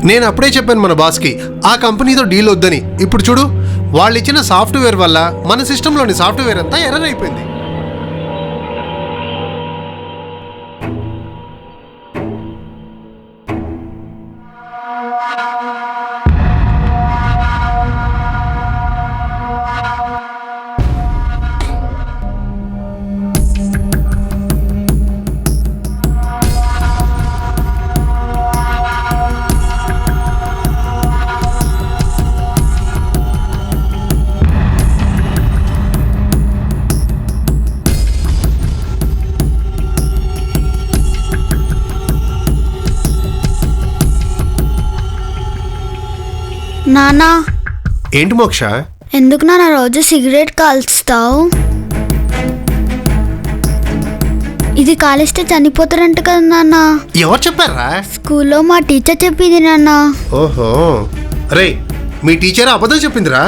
నేను అప్పుడే చెప్పాను మన బాస్కి ఆ కంపెనీతో డీల్ వద్దని. ఇప్పుడు చూడు, వాళ్ళు ఇచ్చిన సాఫ్ట్వేర్ వల్ల మన సిస్టంలోని సాఫ్ట్వేర్ అంతా ఎర్రర్ అయిపోయింది. నానా, ఏంటి మోక్ష? ఎందుకు నాన్న రోజు సిగరెట్ కాల్స్తావు? ఇది కాలిస్తే చనిపోతారంట కదా నాన్న. ఎవరు చెప్పారా? స్కూల్లో మా టీచర్ చెప్పింది నాన్న. ఓహో, రే మీ టీచర్ అబద్ధం చెప్పిందిరా.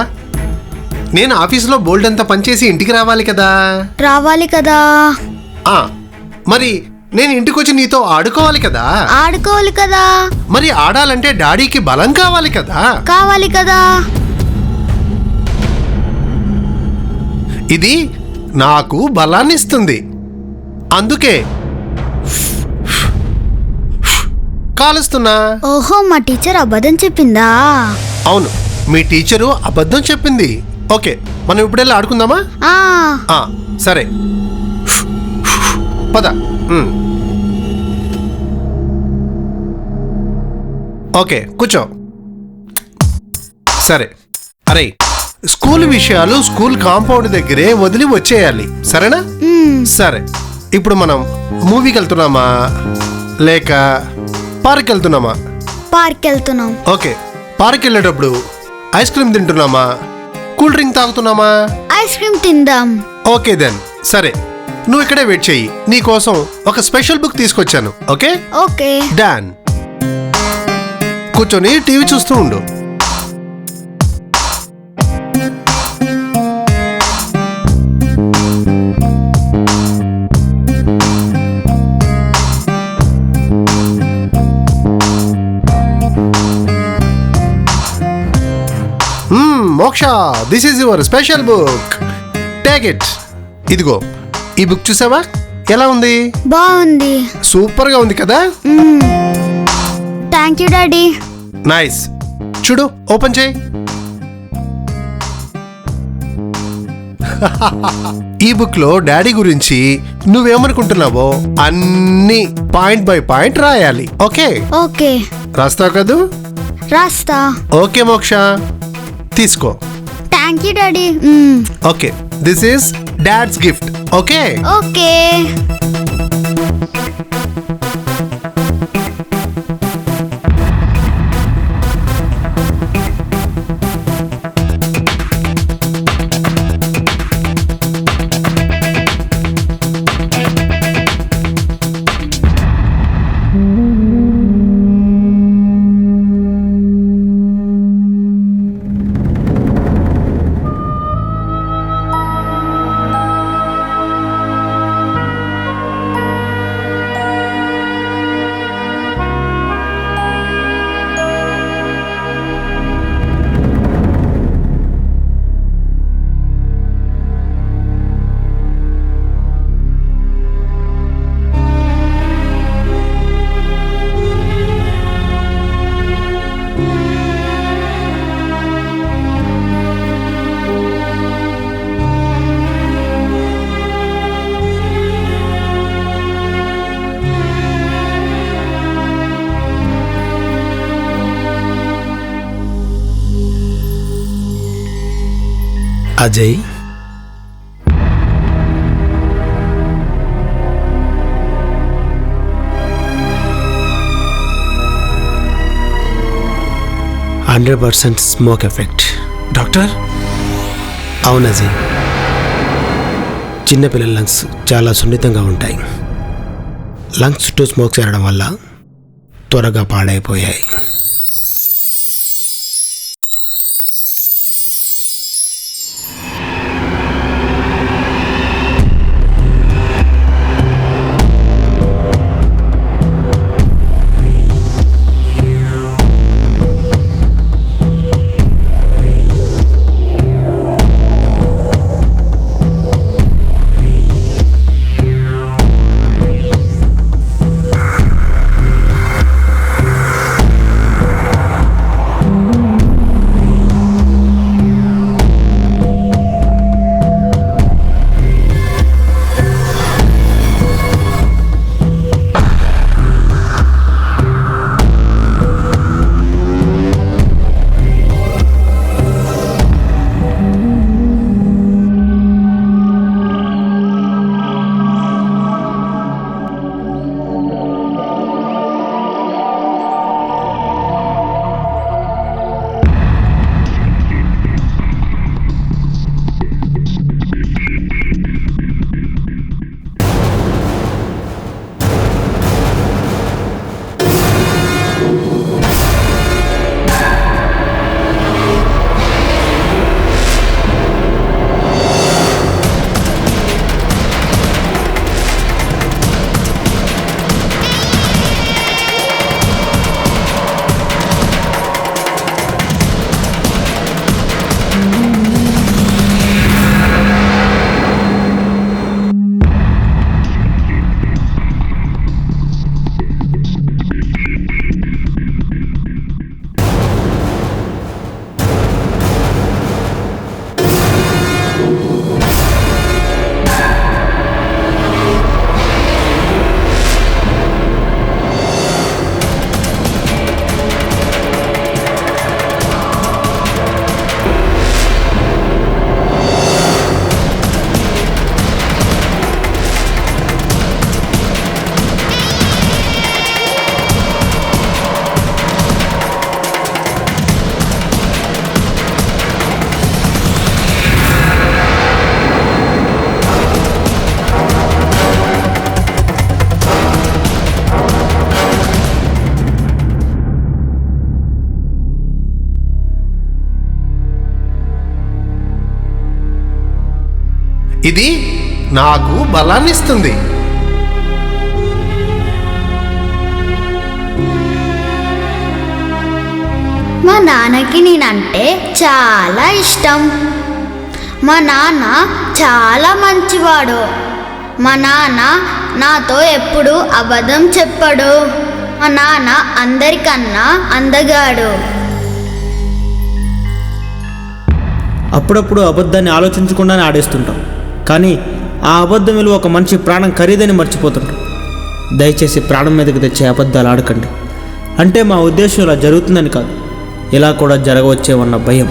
నేను ఆఫీసులో బోల్డ్ అంతా పనిచేసి ఇంటికి రావాలి కదా. రావాలి కదా. మరి నేను ఇంటికి వచ్చి నీతో ఆడుకోవాలి కదా. ఆడుకోవాలి కదా. మరి ఆడాలంటే డాడీకి బలం కావాలి కదా. కావాలి కదా. ఇది నాకు బలాన్ని ఇస్తుంది, అందుకే కాలుస్తున్నా. ఓహో, మా టీచర్ అబద్ధం చెప్పిందా? అవును, మీ టీచరు అబద్ధం చెప్పింది. ఓకే, మనం ఇప్పుడెళ్ళి ఆడుకుందామా? సరే, పద. ఓకే, కూర్చో. సరే, అరే స్కూల్ విషయాలు స్కూల్ కాంపౌండ్ దగ్గరే వదిలి వచ్చేయాలి, సరేనా? సరే, ఇప్పుడు మనం మూవీకి వెళ్తున్నామా లేక పార్క్ వెళ్తున్నామా? పార్క్ వెళ్తున్నాం. ఓకే, పార్క్ వెళ్ళేటప్పుడు ఐస్ క్రీమ్ తింటున్నామా కూల్ డ్రింక్ తాగుతున్నామా? ఐస్ క్రీమ్ తిందాం. ఓకే దెన్, సరే నువ్వు ఇక్కడే వెయిట్ చెయ్యి, నీకోసం ఒక స్పెషల్ బుక్ తీసుకొచ్చాను. Okay okay done. కూర్చొని టీవీ చూస్తూ ఉండు. Moksha, this is your special book, take it. ఇదిగో ఈ బుక్ చూసావా, ఎలా ఉంది? బాగుంది. సూపర్ గా ఉంది కదా. Thank you daddy. నైస్. చూడు, ఓపెన్ చేయి. ఈ బుక్ లో డాడీ గురించి నువ్వేమనుకుంటున్నావో అన్ని పాయింట్ బై పాయింట్ రాయాలి. Okay okay. రాస్తావు కదూ? రాస్తా. ఓకే మోక్ష, తీసుకో. Thank you daddy. Okay, this is dad's gift. Okay okay. Ajay, %100% smoke effect. Doctor? అవును అజయ్, చిన్నపిల్లల లంగ్స్ చాలా సున్నితంగా ఉంటాయి. లంగ్స్ చుట్టూ స్మోక్ చేరడం వల్ల త్వరగా పాడైపోయాయి. ఇది నాకు బలాన్ని ఇస్తుంది. మా నాన్నకి నేనంటే చాలా ఇష్టం. మా నాన్న చాలా మంచివాడు. మా నాన్న నాతో ఎప్పుడు అబద్ధం చెప్పడు. మా నాన్న అందరికన్నా అందగాడు. అప్పుడప్పుడు అబద్ధాన్ని ఆలోచించకుండానే ఆడేస్తుంటాం, కానీ ఆ అబద్ధం విలువ ఒక మనిషి ప్రాణం ఖరీదని మర్చిపోతుంటాం. దయచేసి ప్రాణం మీదకి తెచ్చే అబద్ధాలు ఆడకండి. అంటే మా ఉద్దేశం ఇలా జరుగుతుందని కాదు, ఇలా కూడా జరగవచ్చేమన్న భయం.